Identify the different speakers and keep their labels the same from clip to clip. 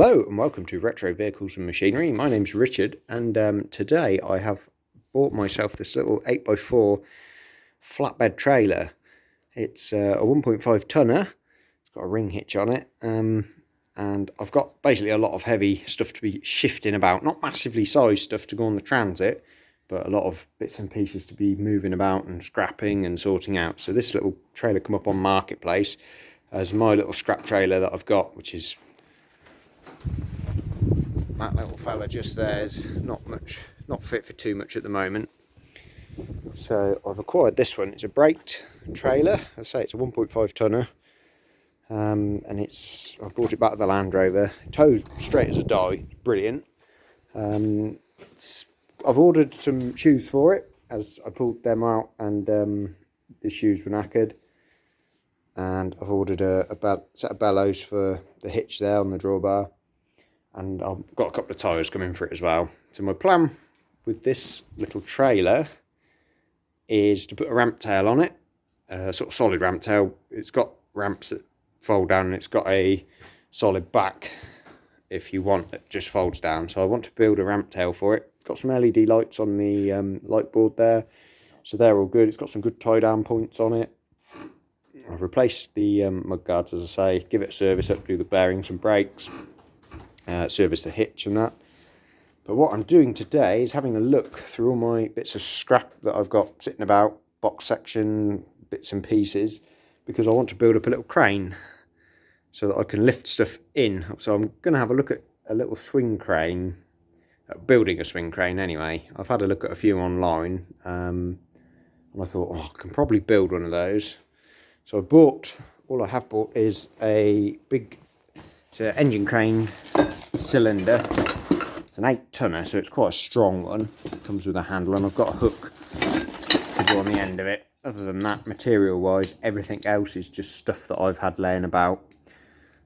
Speaker 1: Hello and welcome to Retro Vehicles and Machinery. My name's Richard and today I have bought myself this little 8x4 flatbed trailer. It's a 1.5 tonner. It's got a ring hitch on it and I've got basically a lot of heavy stuff to be shifting about. Not massively sized stuff to go on the transit, but a lot of bits and pieces to be moving about and scrapping and sorting out. So this little trailer come up on Marketplace as my little scrap trailer that I've got, which is that little fella just there, is not fit for too much at the moment. So I've acquired this one. It's a braked trailer. I say it's a 1.5 tonner, and I brought it back to the Land Rover. It tows straight as a die. Brilliant. I've ordered some shoes for it as I pulled them out, and the shoes were knackered. And I've ordered a set of bellows for the hitch there on the drawbar. And I've got a couple of tyres coming for it as well. So my plan with this little trailer is to put a ramp tail on it, a sort of solid ramp tail. It's got ramps that fold down and it's got a solid back if you want, that just folds down. So I want to build a ramp tail for it. It's got some LED lights on the light board there, so they're all good. It's got some good tie down points on it. I've replaced the mud guards, as I say, give it a service up, do the bearings and brakes. Service the hitch and that. But what I'm doing today is having a look through all my bits of scrap that I've got sitting about, box section, bits and pieces, because I want to build up a little crane so that I can lift stuff in. So I'm going to have a look at a little swing crane, building a swing crane anyway. I've had a look at a few online, and I thought, oh, I can probably build one of those. So all I have bought is it's an engine crane cylinder. It's an 8 tonner, so it's quite a strong one. It comes with a handle, and I've got a hook to go on the end of it. Other than that, material wise, everything else is just stuff that I've had laying about.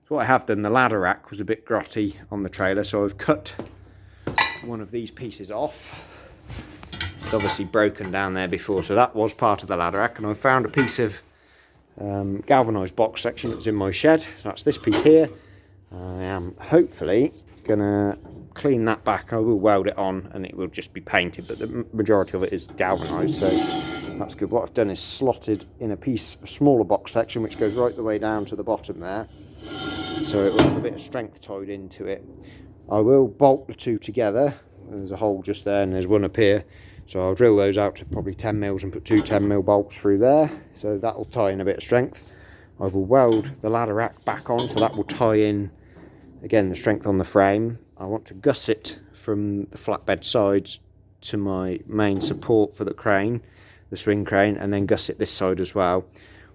Speaker 1: So what I have done, the ladder rack was a bit grotty on the trailer, so I've cut one of these pieces off. It's obviously broken down there before, so that was part of the ladder rack, and I found a piece of galvanised box section that was in my shed. So that's this piece here. I am hopefully going to clean that back. I will weld it on and it will just be painted, but the majority of it is galvanised, so that's good. What I've done is slotted in a smaller box section which goes right the way down to the bottom there, so it will have a bit of strength tied into it. I will bolt the two together. There's a hole just there and there's one up here, so I'll drill those out to probably 10 mils and put two 10mm bolts through there, so that will tie in a bit of strength. I will weld the ladder rack back on, so that will tie in again the strength on the frame. I want to gusset from the flatbed sides to my main support for the crane, the swing crane, and then gusset this side as well.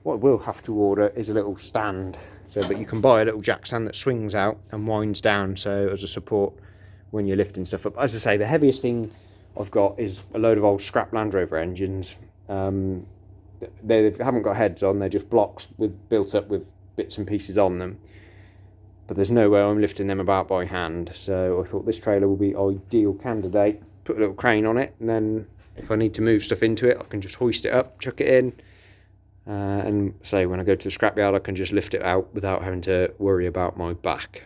Speaker 1: What I will have to order is a little stand, but you can buy a little jack stand that swings out and winds down, so as a support when you're lifting stuff up. As I say, the heaviest thing I've got is a load of old scrap Land Rover engines. They haven't got heads on, they're just blocks built up with bits and pieces on them. But there's no way I'm lifting them about by hand, so I thought this trailer will be ideal candidate. Put a little crane on it, and then if I need to move stuff into it, I can just hoist it up, chuck it in, and say when I go to the scrapyard, I can just lift it out without having to worry about my back.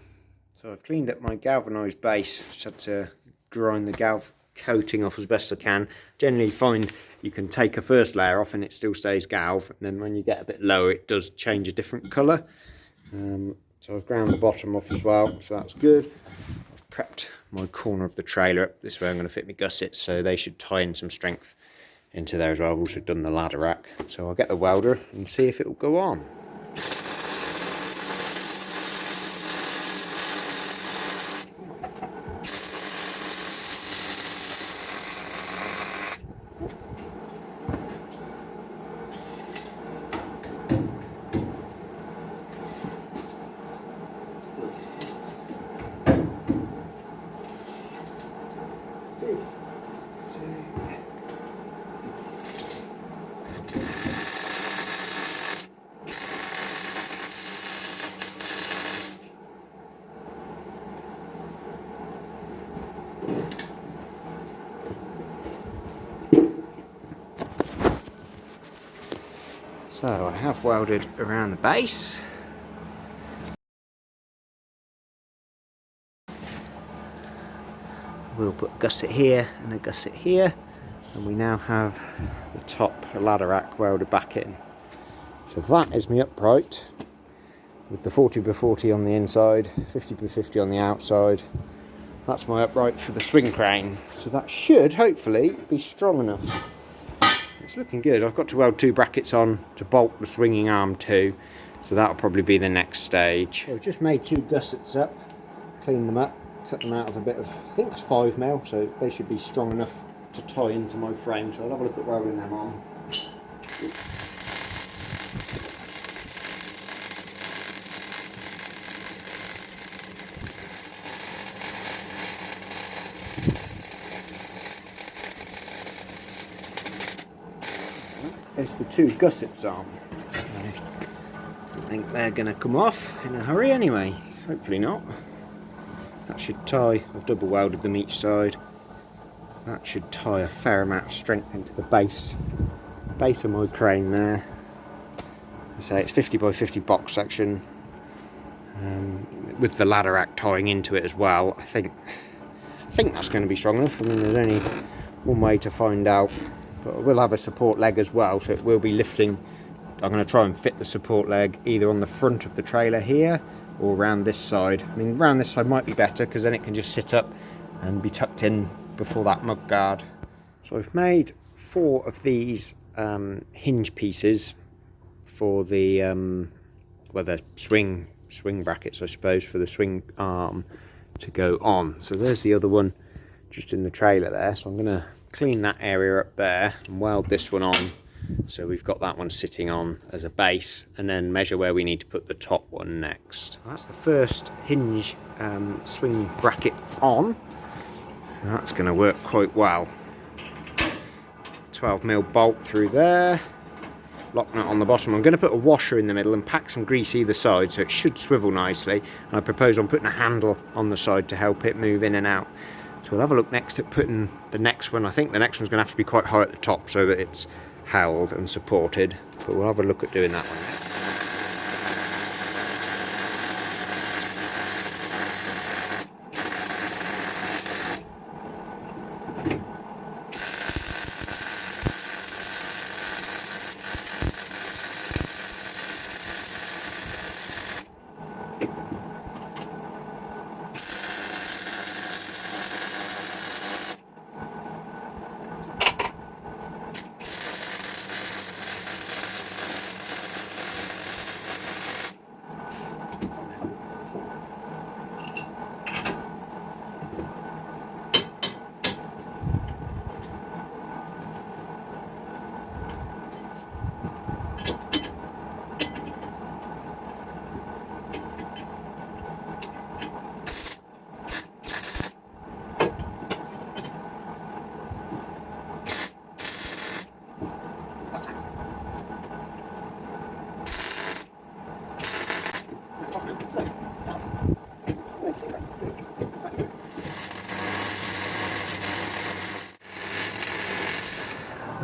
Speaker 1: So I've cleaned up my galvanised base. Just had to grind the galv coating off as best I can. Generally find you can take a first layer off and it still stays galv, and then when you get a bit lower it does change a different colour. So I've ground the bottom off as well, so that's good. I've prepped my corner of the trailer up. This way I'm going to fit my gussets, so they should tie in some strength into there as well. I've also done the ladder rack, so I'll get the welder and see if it will go on. So I have welded around the base. we'll put a gusset here and a gusset here, and we now have the top ladder rack welded back in. So that is my upright with the 40x40 on the inside, 50x50 on the outside. That's my upright for the swing crane. So that should hopefully be strong enough. It's looking good. I've got to weld 2 brackets on to bolt the swinging arm too, so that'll probably be the next stage. So I've just made 2 gussets up, cleaned them up, cut them out of a bit of, I think it's 5mm, so they should be strong enough to tie into my frame. So I'll have a look at welding them on. There's the 2 gussets on. So I think they're going to come off in a hurry anyway. Hopefully not. That should tie. I've double welded them each side. That should tie a fair amount of strength into the base of my crane there. I say it's 50x50 box section, with the ladder rack tying into it as well. I think that's going to be strong enough. I mean, there's only one way to find out. But we'll have a support leg as well, so it will be lifting. I'm going to try and fit the support leg either on the front of the trailer here or around this side. I mean, around this side might be better because then it can just sit up and be tucked in before that mud guard. So I've made 4 of these hinge pieces for the the swing brackets, I suppose, for the swing arm to go on. So there's the other one just in the trailer there. So I'm going to clean that area up there and weld this one on, so we've got that one sitting on as a base, and then measure where we need to put the top one next. That's the first hinge swing bracket on. That's going to work quite well. 12mm bolt through there, lock nut on the bottom. I'm going to put a washer in the middle and pack some grease either side, so it should swivel nicely, and I propose on putting a handle on the side to help it move in and out. So we'll have a look next at putting the next one. I think the next one's going to have to be quite high at the top so that it's held and supported, but we'll have a look at doing that one next.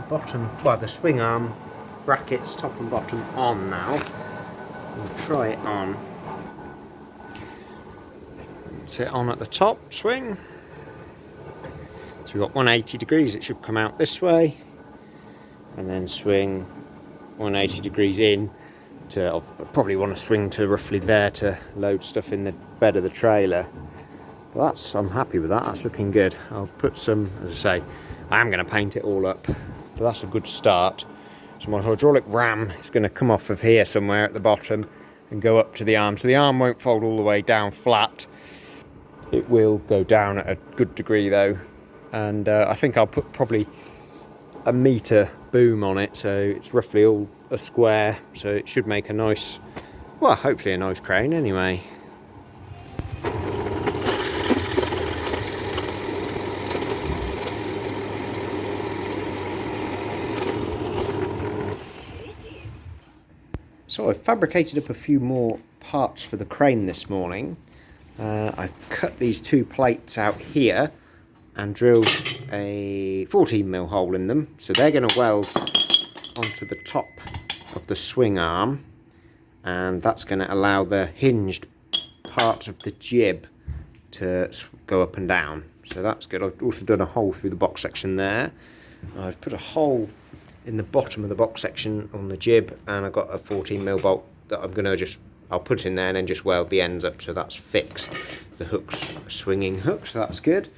Speaker 1: Bottom, well, the swing arm brackets top and bottom on now. We'll try it on. Sit on at the top, swing. So we've got 180 degrees, it should come out this way, and then swing 180 degrees in to, I'll probably want to swing to roughly there to load stuff in the bed of the trailer. But that's, I'm happy with that, that's looking good. I'll put some, as I say, I am going to paint it all up. But that's a good start. So my hydraulic ram is going to come off of here somewhere at the bottom and go up to the arm. So the arm won't fold all the way down flat. It will go down at a good degree though. And I think I'll put probably a metre boom on it. So it's roughly all a square. So it should make a nice, well, hopefully a nice crane anyway. So I've fabricated up a few more parts for the crane this morning. I've cut these 2 plates out here and drilled a 14mm hole in them. So they're going to weld onto the top of the swing arm, and that's going to allow the hinged parts of the jib to go up and down. so that's good. I've also done a hole through the box section there. I've put a hole in the bottom of the box section on the jib, and I've got a 14mm bolt that I'm gonna I'll put in there and then just weld the ends up, so that's fixed. The hook's a swinging hook, so that's good.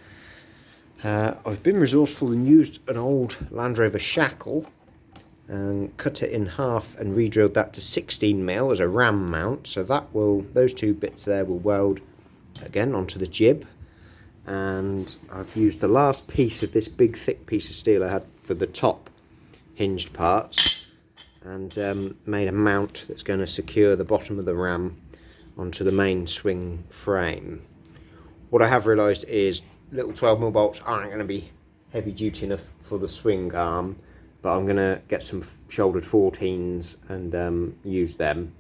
Speaker 1: I've been resourceful and used an old Land Rover shackle and cut it in half and re-drilled that to 16mm as a ram mount, so those two bits there will weld again onto the jib. And I've used the last piece of this big thick piece of steel I had for the top hinged parts and made a mount that's going to secure the bottom of the ram onto the main swing frame. What I have realised is little 12mm bolts aren't going to be heavy duty enough for the swing arm, but I'm going to get some shouldered 14s and use them.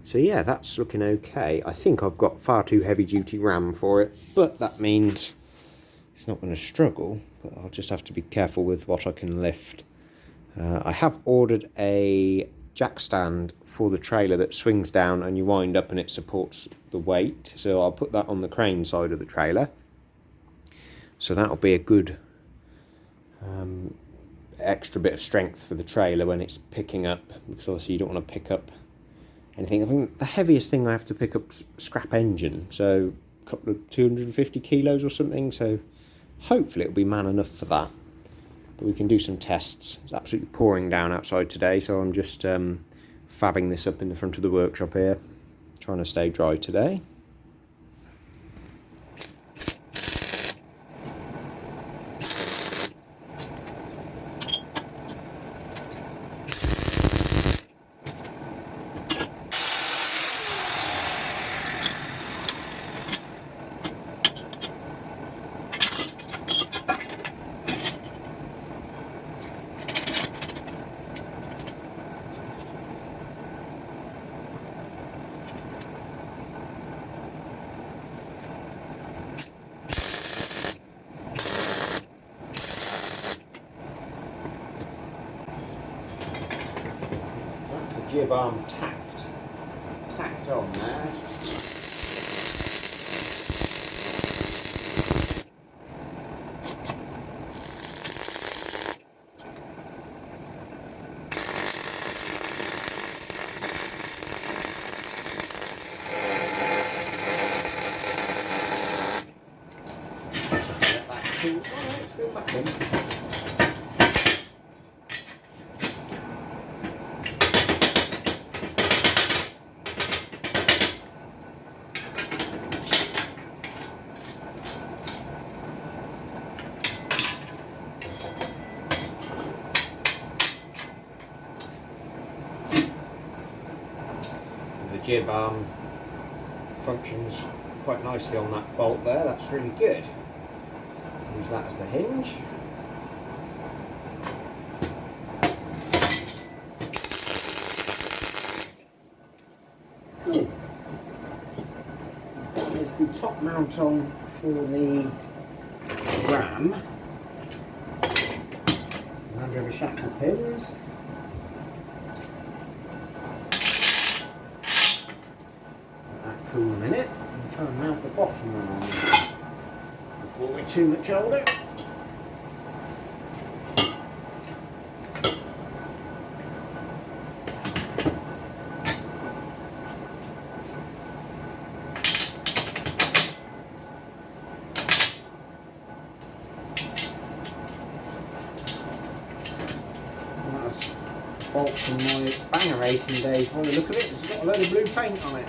Speaker 1: So yeah, that's looking okay. I think I've got far too heavy duty ram for it, but that means it's not going to struggle, but I'll just have to be careful with what I can lift. I have ordered a jack stand for the trailer that swings down and you wind up and it supports the weight, so I'll put that on the crane side of the trailer. So that'll be a good extra bit of strength for the trailer when it's picking up, because obviously you don't want to pick up anything. I think the heaviest thing I have to pick up is scrap engine, so a couple of 250 kilos or something, so hopefully it'll be man enough for that. But we can do some tests. It's absolutely pouring down outside today, so I'm just fabbing this up in the front of the workshop here, trying to stay dry today. Jib arm tacked on there. Let that cool. Oh, it's still back in. The jib arm functions quite nicely on that bolt there, that's really good. Use that as the hinge. Cool. There's the top mount on for the ram. Land Rover shackle pins. Cool in a minute, and try and mount the bottom one on before we're too much older. That's a bolt from my banger racing days. By the look of it, it's got a load of blue paint on it.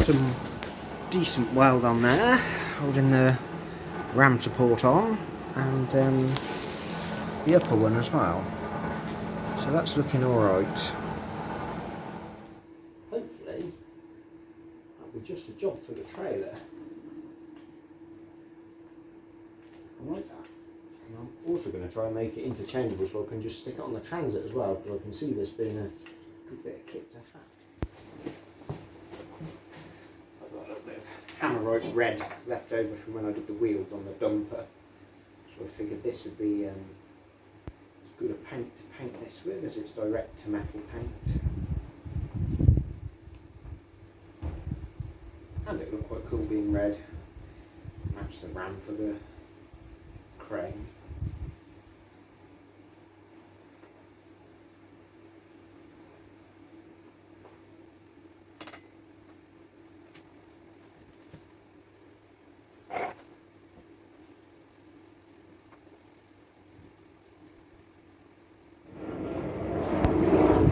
Speaker 1: some decent weld on there, holding the ram support on, and the upper one as well. So that's looking alright. Hopefully that'll be just a job for the trailer. I like that. And I'm also going to try and make it interchangeable so I can just stick it on the Transit as well, because I can see this being a good bit of kit to have. I've got a little bit of Hammerite red left over from when I did the wheels on the dumper. So I figured this would be as good a paint to paint this with, as it's direct to metal paint. And it looked quite cool being red. Match the ram for the crane.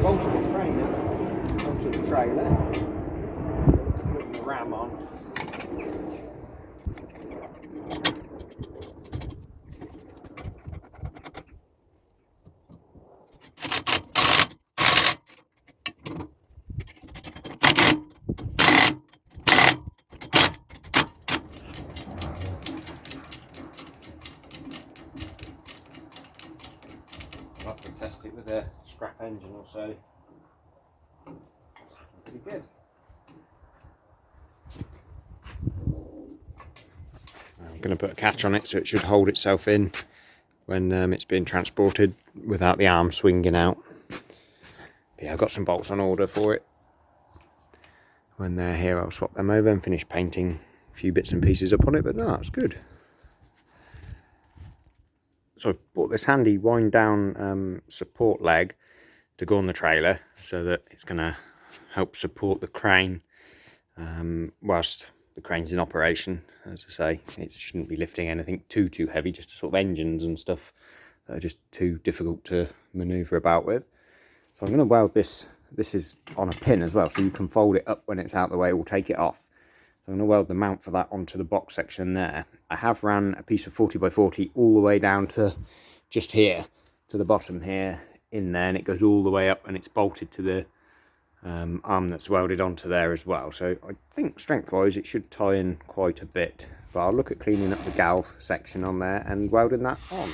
Speaker 1: Bolted the crane up onto the trailer, putting the ram on. I'll have to test it with a scrap engine or so. It's pretty good. I'm going to put a catch on it so it should hold itself in when it's being transported without the arm swinging out. But yeah, I've got some bolts on order for it. When they're here, I'll swap them over and finish painting a few bits and pieces up on it, but no, it's good. So I bought this handy wind down support leg to go on the trailer so that it's going to help support the crane whilst the crane's in operation. As I say, it shouldn't be lifting anything too heavy, just sort of engines and stuff that are just too difficult to manoeuvre about with. So I'm going to weld this. This is on a pin as well, so you can fold it up when it's out the way or take it off. So I'm going to weld the mount for that onto the box section there. I have ran a piece of 40x40 all the way down to just here, to the bottom here, in there, and it goes all the way up and it's bolted to the arm that's welded onto there as well. So I think strength-wise it should tie in quite a bit, but I'll look at cleaning up the galv section on there and welding that on.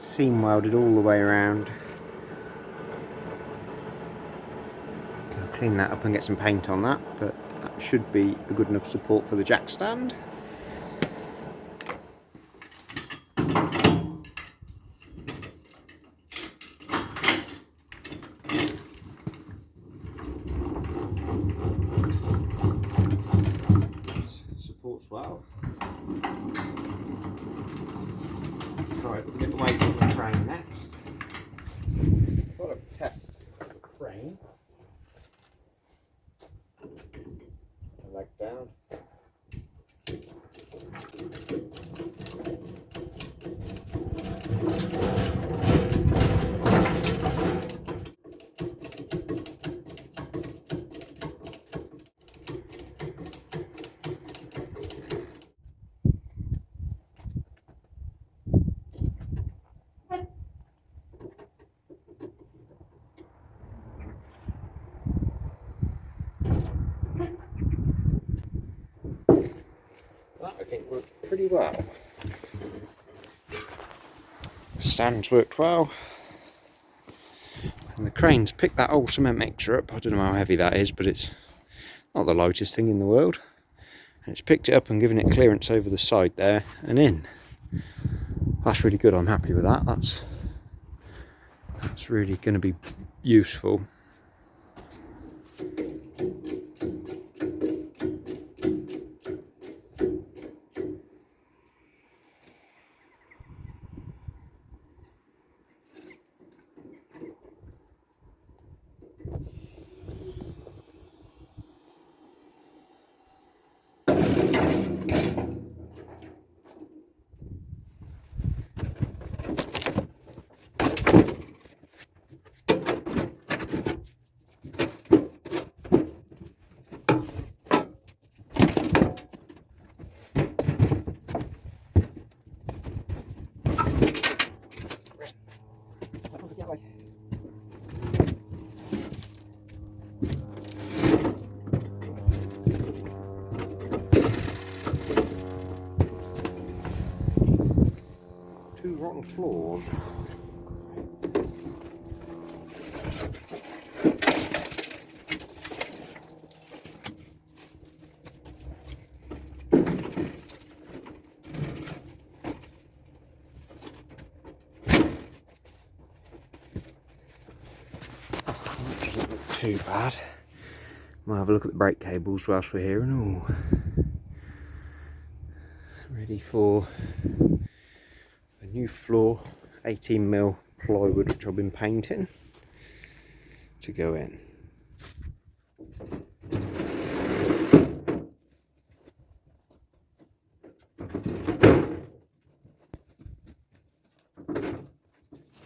Speaker 1: Seam welded all the way around. I'll clean that up and get some paint on that, but that should be a good enough support for the jack stand. Supports well. Try it with a bit of weight on the crane next. Got to test the crane. The leg down. That I think worked pretty well. The stands worked well. And the crane's picked that old cement mixture up. I don't know how heavy that is, but it's not the lightest thing in the world. And it's picked it up and given it clearance over the side there and in. That's really good. I'm happy with that. That's really going to be useful. Two rotten floors. Doesn't look too bad. Might have a look at the brake cables whilst we're here and all. Ready for a new floor, 18mm plywood which I've been painting to go in.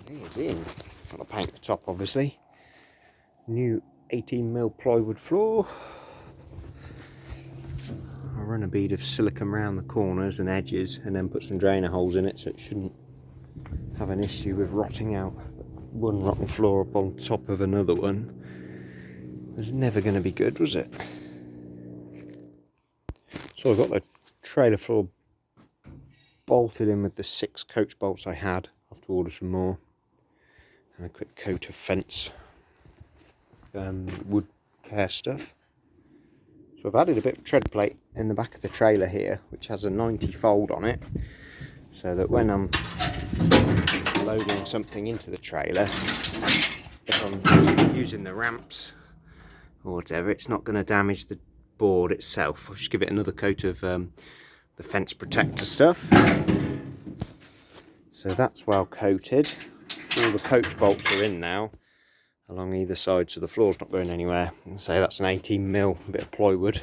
Speaker 1: It's in. Got to paint the top obviously. New 18mm plywood floor. I'll run a bead of silicone around the corners and edges and then put some drainer holes in it so it shouldn't have an issue with rotting out. One rotten floor up on top of another one was never going to be good, was it? So I've got the trailer floor bolted in with the 6 coach bolts I had. I'll have to order some more. And a quick coat of fence wood care stuff. So I've added a bit of tread plate in the back of the trailer here, which has a 90 fold on it, so that when I'm loading something into the trailer, if I'm using the ramps or whatever, it's not going to damage the board itself. I'll just give it another coat of the fence protector stuff. So that's well coated. All the coach bolts are in now along either side, so the floor's not going anywhere. And so that's an 18mm bit of plywood.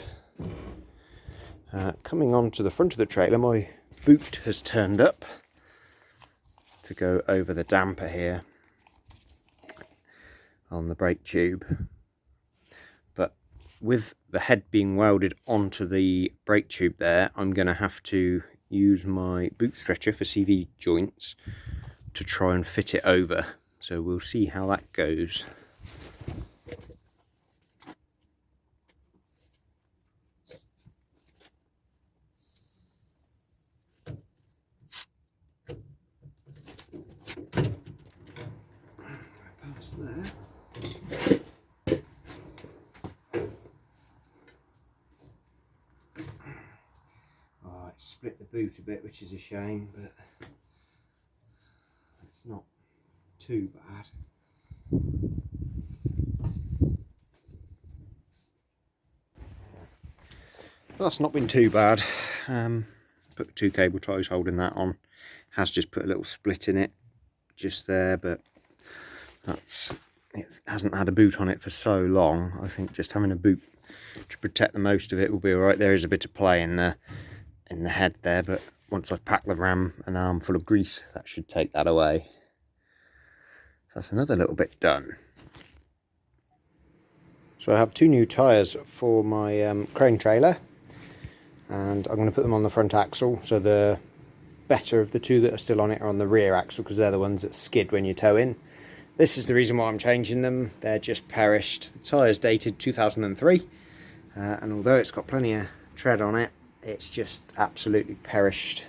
Speaker 1: Coming on to the front of the trailer, my boot has turned up to go over the damper here on the brake tube. But with the head being welded onto the brake tube there, I'm going to have to use my boot stretcher for CV joints to try and fit it over. So we'll see how that goes. Past there. Oh, it split the boot a bit, which is a shame, but it's not too bad. That's not been too bad. Put 2 cable ties holding that on. Has just put a little split in it just there, but it hasn't had a boot on it for so long. I think just having a boot to protect the most of it will be alright. There is a bit of play in the head there, but once I've packed the ram an armful of grease, that should take that away. So that's another little bit done. So I have 2 new tyres for my crane trailer, and I'm going to put them on the front axle, so the better of the 2 that are still on it are on the rear axle, because they're the ones that skid when you tow in. This is the reason why I'm changing them. They're just perished. The tyre's dated 2003, and although it's got plenty of tread on it, it's just absolutely perished.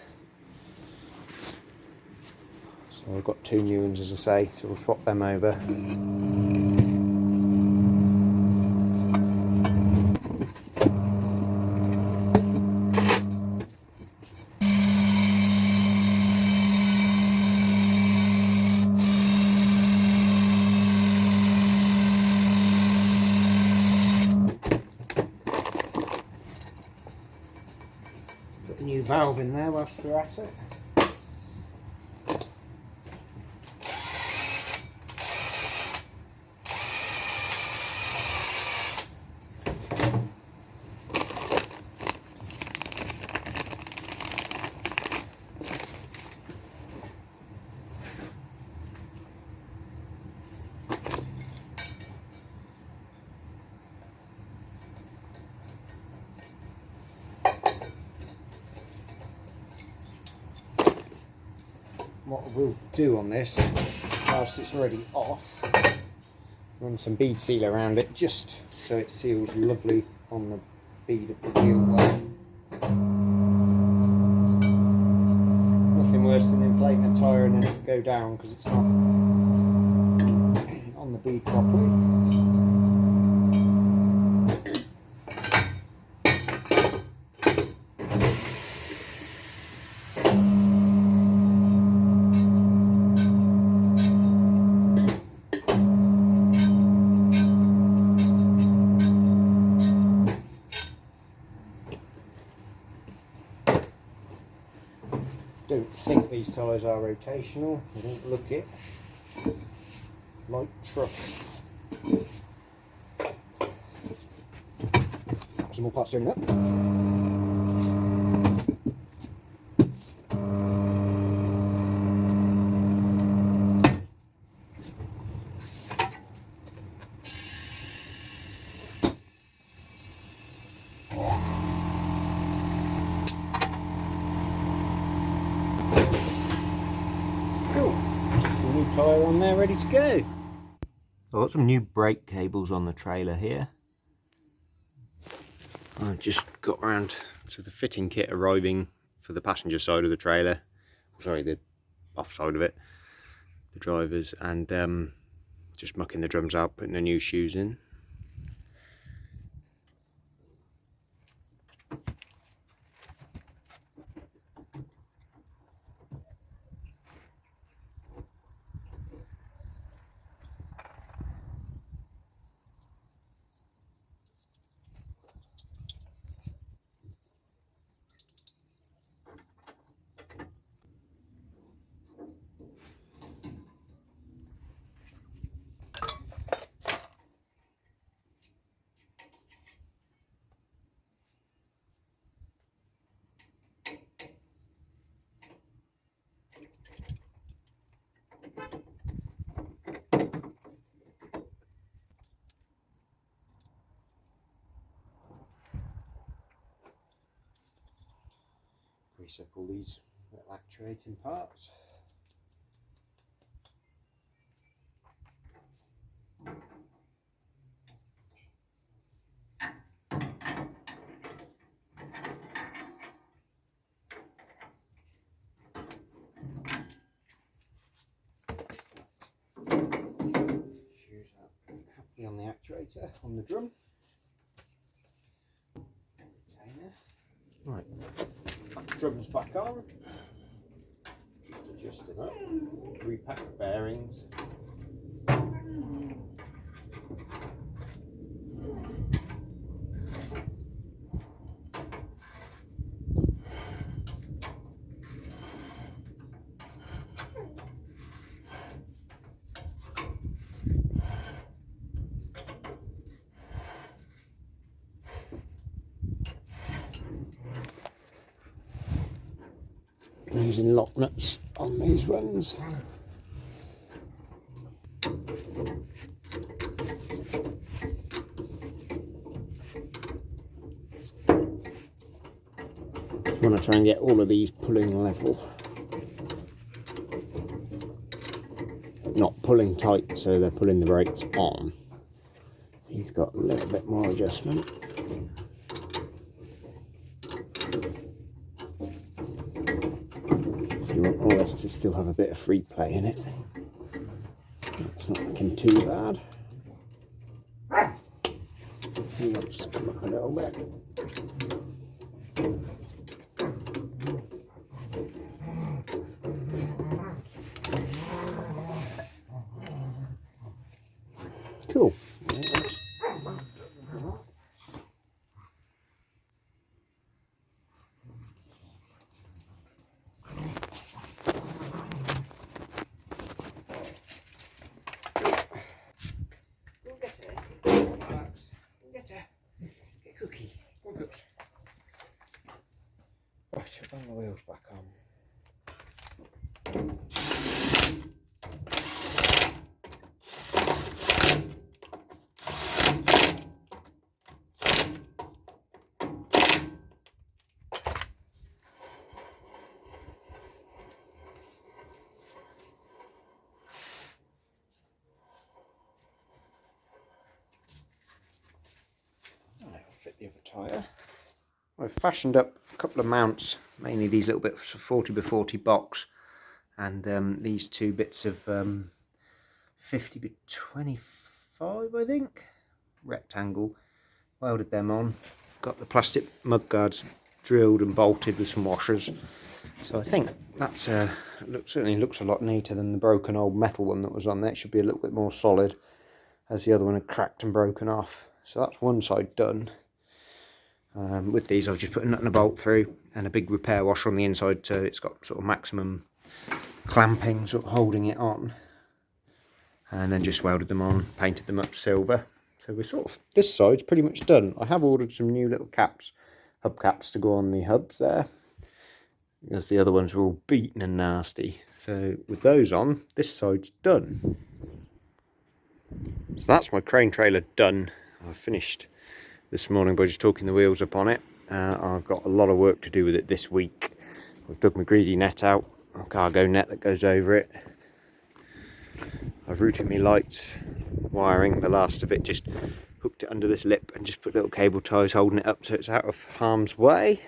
Speaker 1: So I've got 2 new ones, as I say, so we'll swap them over. valve in there whilst we're at it. What we'll do on this, whilst it's already off, run some bead seal around it just so it seals lovely on the bead of the wheel well. Nothing worse than inflating a tyre and then it go down because it's not on the bead properly. Don't think these tyres are rotational, they don't look it. Light truck. Some more parts turning up. Tyre on there ready to go. So I've got some new brake cables on the trailer here. I've just got around to the fitting kit arriving for the passenger side of the trailer, sorry, the off side of it, the drivers, and just mucking the drums out, putting the new shoes in. Grease up all these little actuating parts. Shoes up happily on the actuator, on the drum. Right, drums back on. Just adjusting up. Repack the bearings. Using lock nuts on these ones. I want to try and get all of these pulling level, not pulling tight so they're pulling the brakes on. He's got a little bit more adjustment. So you want all this to still have a bit of free play in it. It's not looking too bad. Let's come up a little bit. Cool. tyre. I've fashioned up a couple of mounts, mainly these little bits of 40 by 40 box, and these two bits of 50 by 25, I think, rectangle. Welded them on. Got the plastic mud guards drilled and bolted with some washers. So I think that's certainly looks a lot neater than the broken old metal one that was on there. It should be a little bit more solid, as the other one had cracked and broken off. So that's one side done. With these I've just put a nut and a bolt through and a big repair washer on the inside, so it's got sort of maximum clamping sort of holding it on. And then just welded them on, painted them up silver. So we're sort of, this side's pretty much done. I have ordered some new little caps, hub caps, to go on the hubs there, because the other ones were all beaten and nasty. So with those on, this side's done. So that's my crane trailer done. I finished this morning by just torquing the wheels up on it. I've got a lot of work to do with it this week. I've dug my greedy net out, a cargo net that goes over it. I've routed my lights, wiring, the last of it, just hooked it under this lip and just put little cable ties holding it up so it's out of harm's way.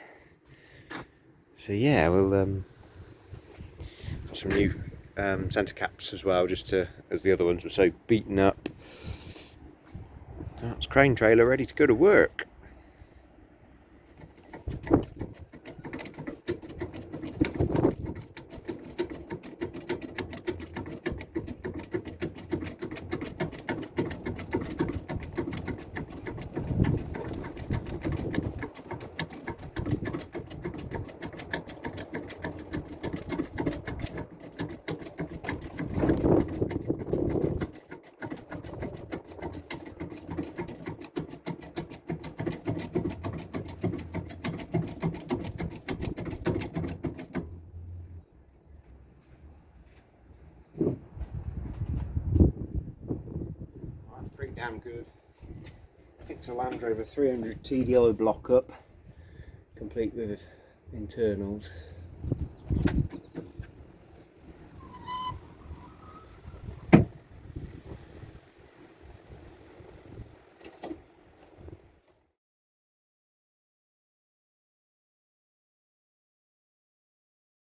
Speaker 1: So yeah, we'll got some new centre caps as well, just to, as the other ones were so beaten up. That's crane trailer ready to go to work. Damn good. It's a Land Rover 300 TDI block up, complete with internals.